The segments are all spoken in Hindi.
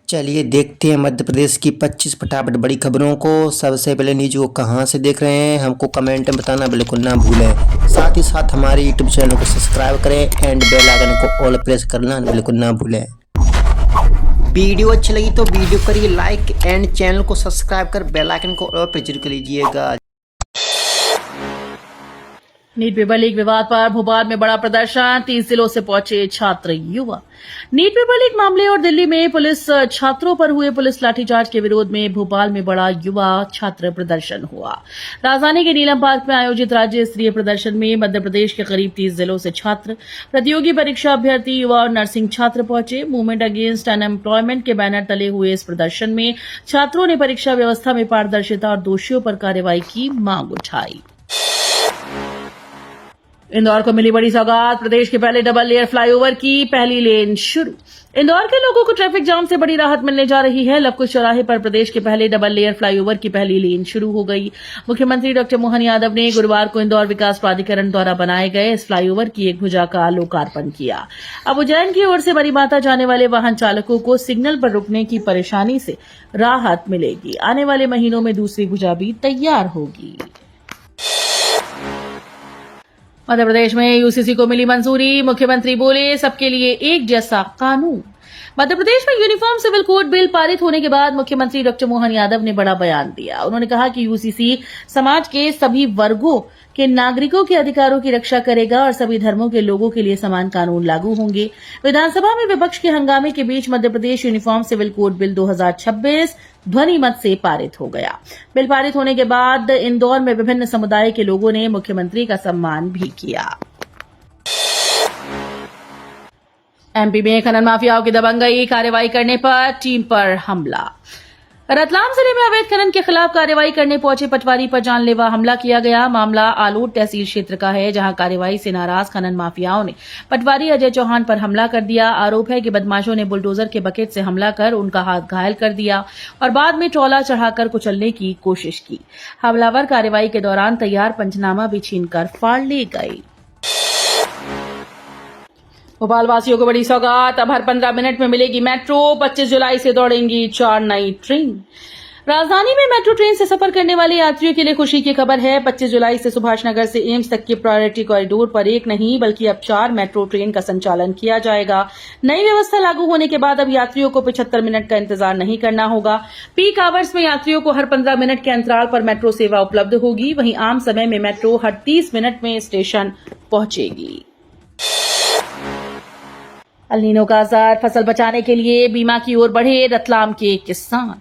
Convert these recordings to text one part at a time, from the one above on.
चलिए देखते हैं मध्य प्रदेश की 25 फटाफट बड़ी खबरों को। सबसे पहले न्यूज को कहां से देख रहे हैं हमको कमेंट में बताना बिल्कुल ना भूलें। साथ ही साथ हमारे यूट्यूब चैनल को सब्सक्राइब करें एंड बेल आइकन को ऑल प्रेस करना बिल्कुल ना भूलें। वीडियो अच्छी लगी तो वीडियो करिए लाइक एंड चैनल को सब्सक्राइब कर बेल आइकन को ऑल प्रेस जरूर कर लीजिएगा। नीट पेपर लीक विवाद पर भोपाल में बड़ा प्रदर्शन, 30 जिलों से पहुंचे छात्र युवा। नीट पेपर लीक मामले और दिल्ली में पुलिस छात्रों पर हुए पुलिस लाठीचार्ज के विरोध में भोपाल में बड़ा युवा छात्र प्रदर्शन हुआ। राजधानी के नीलम पार्क में आयोजित राज्य स्तरीय प्रदर्शन में मध्य प्रदेश के करीब 30 जिलों से छात्र, प्रतियोगी परीक्षा अभ्यर्थी, युवा और नर्सिंग छात्र पहुंचे। मूवमेंट अगेंस्ट अनएम्प्लॉयमेंट के बैनर तले हुए इस प्रदर्शन में छात्रों ने परीक्षा व्यवस्था में पारदर्शिता और दोषियों पर कार्रवाई की मांग उठाई। इंदौर को मिली बड़ी सौगात, प्रदेश के पहले डबल लेयर फ्लाईओवर की पहली लेन शुरू। इंदौर के लोगों को ट्रैफिक जाम से बड़ी राहत मिलने जा रही है। लवकुश चौराहे पर प्रदेश के पहले डबल लेयर फ्लाईओवर की पहली लेन शुरू हो गई। मुख्यमंत्री डॉ मोहन यादव ने गुरुवार को इंदौर विकास प्राधिकरण द्वारा बनाए गए इस फ्लाईओवर की एक भुजा का लोकार्पण किया। अब उज्जैन की ओर से बड़ी माता जाने वाले वाहन चालकों को सिग्नल पर रुकने की परेशानी से राहत मिलेगी। आने वाले महीनों में दूसरी भुजा भी तैयार होगी। मध्य प्रदेश में यूसीसी को मिली मंजूरी, मुख्यमंत्री बोले सबके लिए एक जैसा कानून। मध्य प्रदेश में यूनिफॉर्म सिविल कोड बिल पारित होने के बाद मुख्यमंत्री डॉ मोहन यादव ने बड़ा बयान दिया। उन्होंने कहा कि यूसीसी समाज के सभी वर्गों के नागरिकों के अधिकारों की रक्षा करेगा और सभी धर्मों के लोगों के लिए समान कानून लागू होंगे। विधानसभा में विपक्ष के हंगामे के बीच Madhya Pradesh uniform civil code bill 2026 ध्वनि मत से पारित हो गया। बिल पारित होने के बाद इंदौर में विभिन्न समुदाय के लोगों ने मुख्यमंत्री का सम्मान भी किया। एमपी में खनन माफियाओं की दबंगई, कार्रवाई करने पर टीम पर हमला। रतलाम जिले में अवैध खनन के खिलाफ कार्रवाई करने पहुंचे पटवारी पर जानलेवा हमला किया गया। मामला आलोट तहसील क्षेत्र का है, जहां कार्रवाई से नाराज खनन माफियाओं ने पटवारी अजय चौहान पर हमला कर दिया। आरोप है कि बदमाशों ने बुलडोजर के बकेट से हमला कर उनका हाथ घायल कर दिया और बाद में ट्रॉला चढ़ाकर कुचलने की कोशिश की। हमलावर कार्रवाई के दौरान तैयार पंचनामा भी छीनकर फाड़ ले गए। भोपाल वासियों को बड़ी सौगात, अब हर 15 मिनट में मिलेगी मेट्रो। 25 जुलाई से दौड़ेंगी 4 नई ट्रेन। राजधानी में मेट्रो ट्रेन से सफर करने वाले यात्रियों के लिए खुशी की खबर है। 25 जुलाई से सुभाष नगर से एम्स तक के प्रायोरिटी कॉरिडोर पर एक नहीं बल्कि अब 4 मेट्रो ट्रेन का संचालन किया जाएगा। नई व्यवस्था लागू होने के बाद अब यात्रियों को 75 मिनट का इंतजार नहीं करना होगा। पीक आवर्स में यात्रियों को हर 15 मिनट के अंतराल पर मेट्रो सेवा उपलब्ध होगी। वहीं आम समय में मेट्रो हर 30 मिनट में स्टेशन पहुंचेगी। अल नीनो का असर, फसल बचाने के लिए बीमा की ओर बढ़े रतलाम के किसान।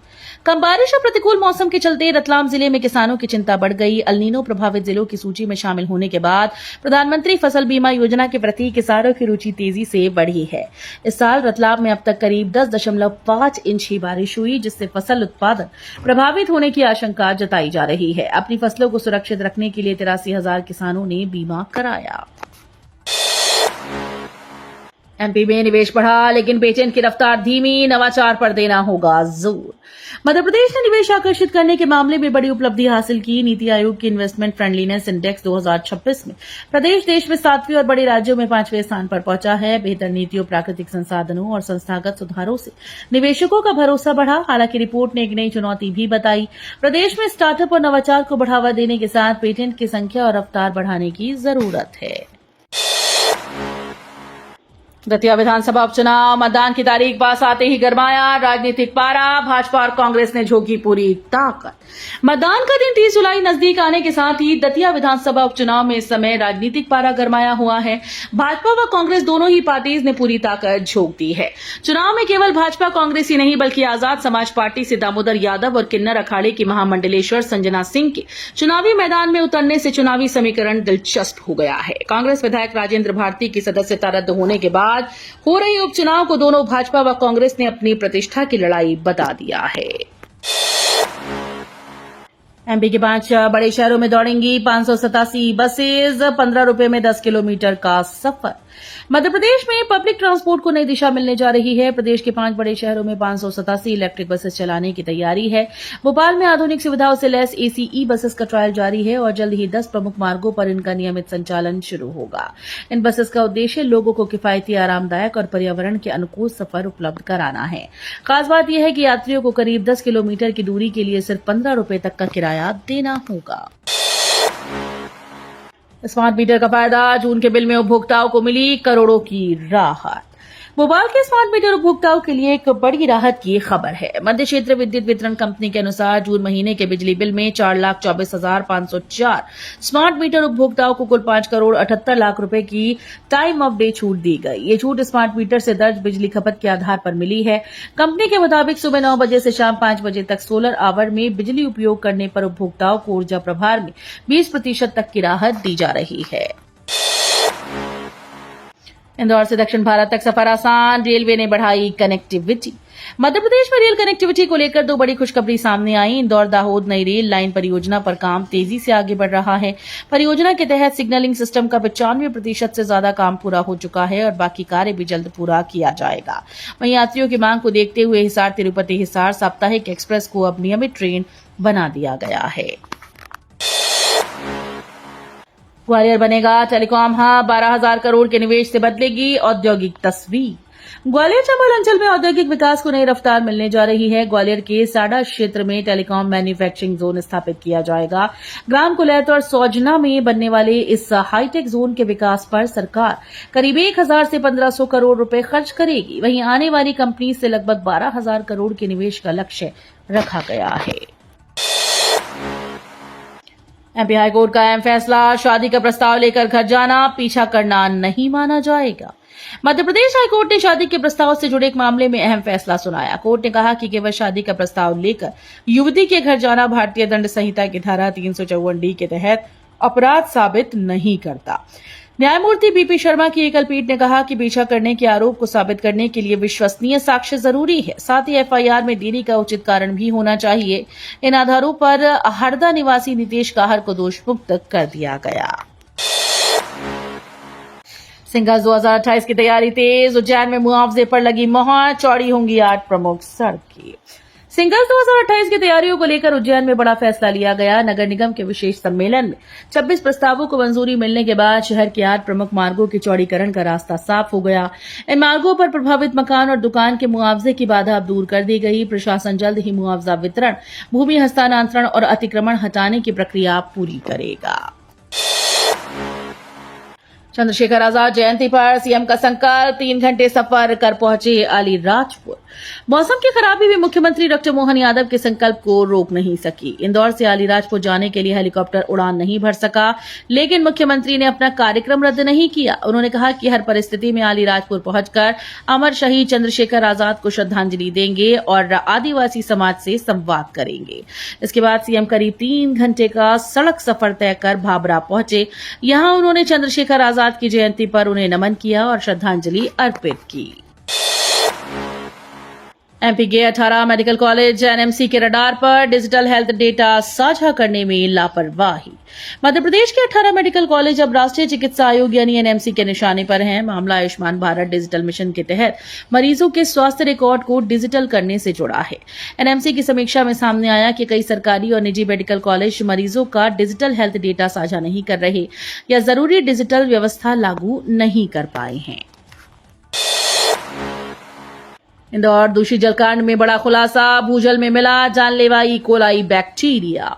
कम बारिश और प्रतिकूल मौसम के चलते रतलाम जिले में किसानों की चिंता बढ़ गई। अल नीनो प्रभावित जिलों की सूची में शामिल होने के बाद प्रधानमंत्री फसल बीमा योजना के प्रति किसानों की रुचि तेजी से बढ़ी है। इस साल रतलाम में अब तक करीब 10.5 इंच ही बारिश हुई, जिससे फसल उत्पादन प्रभावित होने की आशंका जताई जा रही है। अपनी फसलों को सुरक्षित रखने के लिए 83,000 किसानों ने बीमा कराया। एमपी में निवेश बढ़ा, लेकिन पेटेंट की रफ्तार धीमी, नवाचार पर देना होगा जोर। मध्य प्रदेश ने निवेश आकर्षित करने के मामले में बड़ी उपलब्धि हासिल की। नीति आयोग की इन्वेस्टमेंट फ्रेंडलीनेस इंडेक्स 2026 में प्रदेश देश में 7वें और बड़े राज्यों में 5वें स्थान पर पहुंचा है। बेहतर नीतियों, प्राकृतिक संसाधनों और संस्थागत सुधारों से निवेशकों का भरोसा बढ़ा। हालांकि रिपोर्ट ने एक नई चुनौती भी बताई। प्रदेश में स्टार्टअप और नवाचार को बढ़ावा देने के साथ पेटेंट की संख्या और रफ्तार बढ़ाने की जरूरत है। दतिया विधानसभा उपचुनाव, मतदान की तारीख पास आते ही गरमाया राजनीतिक पारा। भाजपा और कांग्रेस ने झोंकी पूरी ताकत। मतदान का दिन 30 जुलाई नजदीक आने के साथ ही दतिया विधानसभा उपचुनाव में इस समय राजनीतिक पारा गरमाया हुआ है। भाजपा व कांग्रेस दोनों ही पार्टीज ने पूरी ताकत झोंक दी है। चुनाव में केवल भाजपा कांग्रेस ही नहीं बल्कि आजाद समाज पार्टी से दामोदर यादव और किन्नर अखाड़े की महामंडलेश्वर संजना सिंह के चुनावी मैदान में उतरने से चुनावी समीकरण दिलचस्प हो गया है। कांग्रेस विधायक राजेंद्र भारती की सदस्यता रद्द होने के बाद हो रही उपचुनाव को दोनों भाजपा व कांग्रेस ने अपनी प्रतिष्ठा की लड़ाई बता दिया है। एमपी के 5 बड़े शहरों में दौड़ेंगी 587 बसेज, 15 रुपए में 10 किलोमीटर का सफर। मध्य प्रदेश में पब्लिक ट्रांसपोर्ट को नई दिशा मिलने जा रही है। प्रदेश के 5 बड़े शहरों में 587 इलेक्ट्रिक बसेस चलाने की तैयारी है। भोपाल में आधुनिक सुविधाओं से लैस एसीई बसेस का ट्रायल जारी है और जल्द ही 10 प्रमुख मार्गों पर इनका नियमित संचालन शुरू होगा। इन बसेस का उद्देश्य लोगों को किफायती, आरामदायक और पर्यावरण के अनुकूल सफर उपलब्ध कराना है। खास बात यह है कि यात्रियों को करीब 10 किलोमीटर की दूरी के लिए सिर्फ 15 रुपए तक का किराया देना होगा। स्मार्ट मीटर का फायदा, जून के बिल में उपभोक्ताओं को मिली करोड़ों की राहत। भोपाल के स्मार्ट मीटर उपभोक्ताओं के लिए एक बड़ी राहत की खबर है। मध्य क्षेत्र विद्युत वितरण कंपनी के अनुसार जून महीने के बिजली बिल में 4,24,504 स्मार्ट मीटर उपभोक्ताओं को कुल 5,78,00,000 रुपए की टाइम ऑफ डे छूट दी गई। ये छूट स्मार्ट मीटर से दर्ज बिजली खपत के आधार पर मिली है। कंपनी के मुताबिक सुबह 9 बजे से शाम 5 बजे तक सोलर आवर में बिजली उपयोग करने पर उपभोक्ताओं को ऊर्जा प्रभार में 20% तक की राहत दी जा रही है। इंदौर से दक्षिण भारत तक सफर आसान, रेलवे ने बढ़ाई कनेक्टिविटी। मध्य प्रदेश में रेल कनेक्टिविटी को लेकर 2 बड़ी खुशखबरी सामने आई। इंदौर दाहोद नई रेल लाइन परियोजना पर काम तेजी से आगे बढ़ रहा है। परियोजना के तहत सिग्नलिंग सिस्टम का 95% से ज्यादा काम पूरा हो चुका है और बाकी कार्य भी जल्द पूरा किया जाएगा। वहीं यात्रियों की मांग को देखते हुए हिसार तिरुपति हिसार साप्ताहिक एक्सप्रेस को अब नियमित ट्रेन बना दिया गया है। ग्वालियर बनेगा टेलीकॉम हब, 12,000 करोड़ के निवेश से बदलेगी औद्योगिक तस्वीर। ग्वालियर चंबल अंचल में औद्योगिक विकास को नई रफ्तार मिलने जा रही है। ग्वालियर के साडा क्षेत्र में टेलीकॉम मैन्युफैक्चरिंग जोन स्थापित किया जाएगा। ग्राम कुलैत और सौजना में बनने वाले इस हाईटेक जोन के विकास पर सरकार करीब 1,000 से 1,500 करोड़ रुपए खर्च करेगी। वहीं आने वाली कंपनी से लगभग 12,000 करोड़ के निवेश का लक्ष्य रखा गया है। एमपी हाईकोर्ट का अहम फैसला, शादी का प्रस्ताव लेकर घर जाना, पीछा करना नहीं माना जाएगा। मध्य प्रदेश हाईकोर्ट ने शादी के प्रस्ताव से जुड़े एक मामले में अहम फैसला सुनाया। कोर्ट ने कहा कि केवल शादी का प्रस्ताव लेकर युवती के घर जाना भारतीय दंड संहिता की धारा 354D के तहत अपराध साबित नहीं करता। न्यायमूर्ति बीपी शर्मा की एकल पीठ ने कहा कि पीछा करने के आरोप को साबित करने के लिए विश्वसनीय साक्ष्य जरूरी है। साथ ही एफआईआर में देरी का उचित कारण भी होना चाहिए। इन आधारों पर हरदा निवासी नितेश काहर को दोष मुक्त कर दिया गया। सिंगल्स 2028 की तैयारी तेज, उज्जैन में मुआवजे पर लगी मोहर, चौड़ी होंगी 8 प्रमुख सड़कें। सिंगल्स 2028 की तैयारियों को लेकर उज्जैन में बड़ा फैसला लिया गया। नगर निगम के विशेष सम्मेलन में 26 प्रस्तावों को मंजूरी मिलने के बाद शहर के 8 प्रमुख मार्गों के चौड़ीकरण का रास्ता साफ हो गया। इन मार्गों पर प्रभावित मकान और दुकान के मुआवजे की बाधा अब दूर कर दी गई। प्रशासन जल्द ही मुआवजा वितरण, भूमि हस्तांतरण और अतिक्रमण हटाने की प्रक्रिया पूरी करेगा। चंद्रशेखर आजाद जयंती पर सीएम का संकल्प, 3 घंटे सफर कर पहुंचे अलीराजपुर। मौसम की खराबी भी मुख्यमंत्री डॉक्टर मोहन यादव के संकल्प को रोक नहीं सकी। इंदौर से अलीराजपुर जाने के लिए हेलीकॉप्टर उड़ान नहीं भर सका, लेकिन मुख्यमंत्री ने अपना कार्यक्रम रद्द नहीं किया। उन्होंने कहा कि हर परिस्थिति में अलीराजपुर पहुंचकर अमर शहीद चंद्रशेखर आजाद को श्रद्धांजलि देंगे और आदिवासी समाज से संवाद करेंगे। इसके बाद सीएम करीब 3 घंटे का सड़क सफर तय कर भाबरा पहुंचे। यहां उन्होंने चंद्रशेखर आजाद की जयंती पर उन्हें नमन किया और श्रद्धांजलि अर्पित की। एमपी के 18 मेडिकल कॉलेज एनएमसी के रडार पर, डिजिटल हेल्थ डेटा साझा करने में लापरवाही। मध्य प्रदेश के 18 मेडिकल कॉलेज अब राष्ट्रीय चिकित्सा आयोग यानी एनएमसी के निशाने पर हैं। मामला आयुष्मान भारत डिजिटल मिशन के तहत मरीजों के स्वास्थ्य रिकॉर्ड को डिजिटल करने से जुड़ा है। एनएमसी की समीक्षा में सामने आया कि कई सरकारी और निजी मेडिकल कॉलेज मरीजों का डिजिटल हेल्थ डेटा साझा नहीं कर रहे या जरूरी डिजिटल व्यवस्था लागू नहीं कर पाए हैं। इंदौर दूषित जलकांड में बड़ा खुलासा, भूजल में मिला जानलेवा ई कोलाई बैक्टीरिया।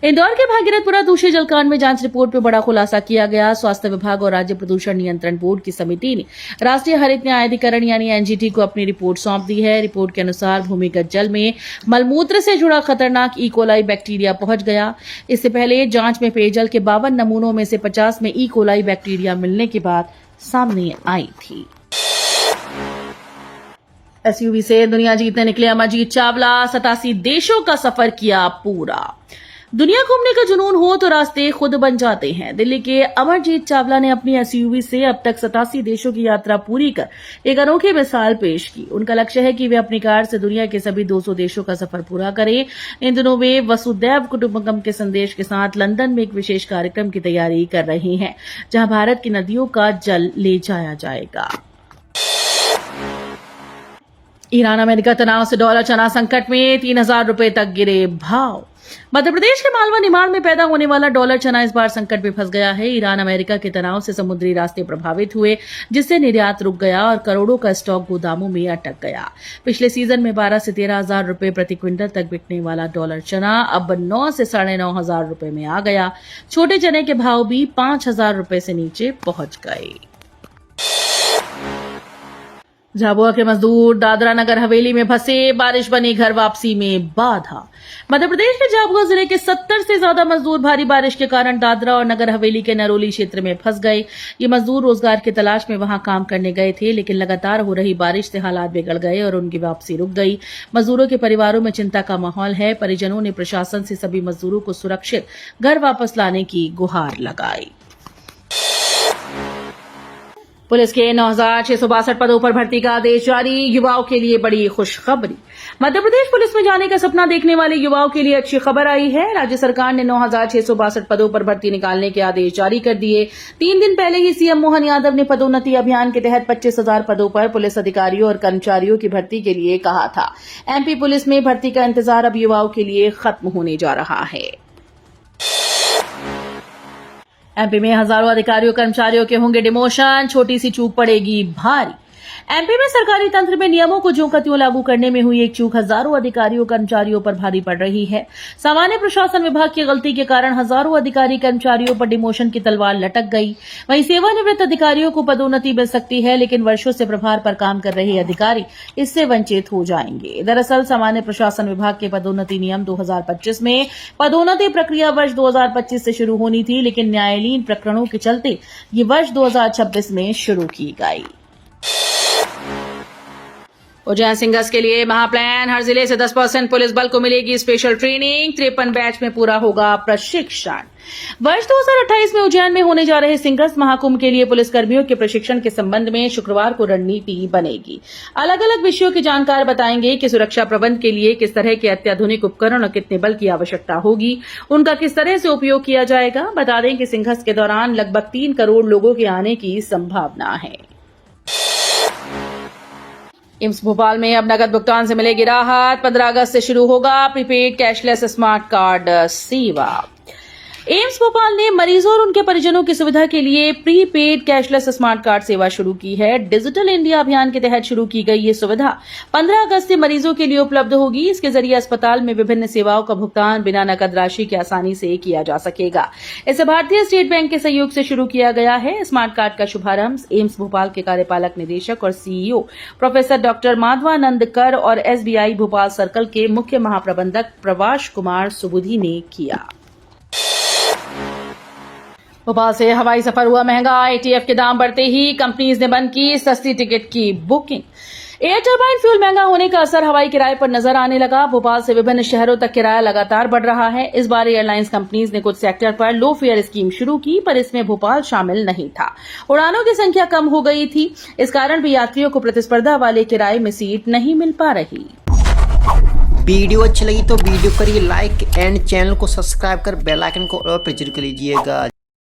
इंदौर के भागीरथपुरा दूषित जलकांड में जांच रिपोर्ट में बड़ा खुलासा किया गया। स्वास्थ्य विभाग और राज्य प्रदूषण नियंत्रण बोर्ड की समिति ने राष्ट्रीय हरित न्यायाधिकरण यानी एनजीटी को अपनी रिपोर्ट सौंप दी है। रिपोर्ट के अनुसार भूमिगत जल में मलमूत्र से जुड़ा खतरनाक ई कोलाई बैक्टीरिया पहुंच गया। इससे पहले जांच में पेयजल के 52 नमूनों में से 50 में ई कोलाई बैक्टीरिया मिलने की बात सामने आई थी। एसयूवी से दुनिया जीतने निकले अमरजीत चावला, 87 देशों का सफर किया पूरा। दुनिया घूमने का जुनून हो तो रास्ते खुद बन जाते हैं। दिल्ली के अमरजीत चावला ने अपनी एसयूवी से अब तक 87 देशों की यात्रा पूरी कर एक अनोखी मिसाल पेश की। उनका लक्ष्य है कि वे अपनी कार से दुनिया के सभी 200 देशों का सफर पूरा करें। इन दिनों वे वसुदैव कुटुंबकम के संदेश के साथ लंदन में एक विशेष कार्यक्रम की तैयारी कर रही हैं, जहां भारत की नदियों का जल ले जाया जाएगा। ईरान अमेरिका तनाव से डॉलर चना संकट में, 3,000 रुपए तक गिरे भाव। मध्य प्रदेश के मालवा निमाड़ में पैदा होने वाला डॉलर चना इस बार संकट में फंस गया है। ईरान अमेरिका के तनाव से समुद्री रास्ते प्रभावित हुए, जिससे निर्यात रुक गया और करोड़ों का स्टॉक गोदामों में अटक गया। पिछले सीजन में 12 से 13,000 रुपए प्रति क्विंटल तक बिकने वाला डॉलर चना अब 9 से 9,500 रुपए में आ गया। छोटे चने के भाव भी 5,000 रुपए से नीचे पहुंच गए। झाबुआ के मजदूर दादरा नगर हवेली में फंसे, बारिश बनी घर वापसी में बाधा। मध्य प्रदेश के झाबुआ जिले के 70 से ज्यादा मजदूर भारी बारिश के कारण दादरा और नगर हवेली के नरोली क्षेत्र में फंस गए। ये मजदूर रोजगार की तलाश में वहां काम करने गए थे, लेकिन लगातार हो रही बारिश से हालात बिगड़ गए और उनकी वापसी रुक गई। मजदूरों के परिवारों में चिंता का माहौल है। परिजनों ने प्रशासन से सभी मजदूरों को सुरक्षित घर वापस लाने की गुहार लगाई। पुलिस के 9,662 पदों पर भर्ती का आदेश जारी, युवाओं के लिए बड़ी खुशखबरी। मध्य प्रदेश पुलिस में जाने का सपना देखने वाले युवाओं के लिए अच्छी खबर आई है। राज्य सरकार ने 9,662 पदों पर भर्ती निकालने के आदेश जारी कर दिए। 3 दिन पहले ही सीएम मोहन यादव ने पदोन्नति अभियान के तहत 25,000 पदों पर पुलिस अधिकारियों और कर्मचारियों की भर्ती के लिए कहा था। एमपी पुलिस में भर्ती का इंतजार अब युवाओं के लिए खत्म होने जा रहा है। एमपी में हजारों अधिकारियों कर्मचारियों के होंगे डिमोशन, छोटी सी चूक पड़ेगी भारी। एमपी में सरकारी तंत्र में नियमों को ज्यों का त्यों लागू करने में हुई एक चूक हजारों अधिकारियों कर्मचारियों पर भारी पड़ रही है। सामान्य प्रशासन विभाग की गलती के कारण हजारों अधिकारी कर्मचारियों पर डिमोशन की तलवार लटक गई। वहीं सेवानिवृत्त अधिकारियों को पदोन्नति मिल सकती है, लेकिन वर्षों से प्रभार पर काम कर रहे अधिकारी इससे वंचित हो जाएंगे। दरअसल सामान्य प्रशासन विभाग के पदोन्नति नियम 2025 में पदोन्नति प्रक्रिया वर्ष 2025 से शुरू होनी थी, लेकिन न्यायालयीन प्रकरणों के चलते ये वर्ष 2026 में शुरू की गई। उज्जैन सिंगर्स के लिए महाप्लान, हर जिले से 10% पुलिस बल को मिलेगी स्पेशल ट्रेनिंग। 53 बैच में पूरा होगा प्रशिक्षण। वर्ष 2028 में उज्जैन में होने जा रहे सिंगर्स महाकुंभ के लिए पुलिसकर्मियों के प्रशिक्षण के संबंध में शुक्रवार को रणनीति बनेगी। अलग अलग विषयों के जानकार बताएंगे कि सुरक्षा प्रबंध के लिए किस तरह के अत्याधुनिक उपकरण और कितने बल की आवश्यकता होगी, उनका किस तरह से उपयोग किया जाएगा। बता दें कि सिंगर्स के दौरान लगभग 3 करोड़ लोगों के आने की संभावना है। एम्स भोपाल में अब नकद भुगतान से मिलेगी राहत। 15 अगस्त से शुरू होगा प्रीपेड कैशलेस स्मार्ट कार्ड सेवा। एम्स भोपाल ने मरीजों और उनके परिजनों की सुविधा के लिए प्रीपेड कैशलेस स्मार्ट कार्ड सेवा शुरू की है। डिजिटल इंडिया अभियान के तहत शुरू की गई ये सुविधा 15 अगस्त से मरीजों के लिए उपलब्ध होगी। इसके जरिए अस्पताल में विभिन्न सेवाओं का भुगतान बिना नकद राशि के आसानी से किया जा सकेगा। इसे भारतीय स्टेट बैंक के सहयोग से शुरू किया गया है। स्मार्ट कार्ड का शुभारंभ एम्स भोपाल के कार्यपालक निदेशक और सीईओ प्रोफेसर डॉक्टर माधवानंद कर और एसबीआई भोपाल सर्कल के मुख्य महाप्रबंधक प्रवाश कुमार सुबुधी ने किया। भोपाल से हवाई सफर हुआ महंगा। एटीएफ के दाम बढ़ते ही कंपनीज ने बंद की सस्ती टिकट की बुकिंग। एयर टरबाइन फ्यूल महंगा होने का असर हवाई किराए पर नजर आने लगा। भोपाल से विभिन्न शहरों तक किराया लगातार बढ़ रहा है। इस बार एयरलाइंस कंपनीज ने कुछ सेक्टर पर लो फेयर स्कीम शुरू की, पर इसमें भोपाल शामिल नहीं था। उड़ानों की संख्या कम हो गई थी, इस कारण भी यात्रियों को प्रतिस्पर्धा वाले किराए में सीट नहीं मिल पा रही। वीडियो अच्छी लगी तो वीडियो करिए लाइक एंड चैनल को सब्सक्राइब कर बेल आइकन को और प्रेस कर लीजिएगा।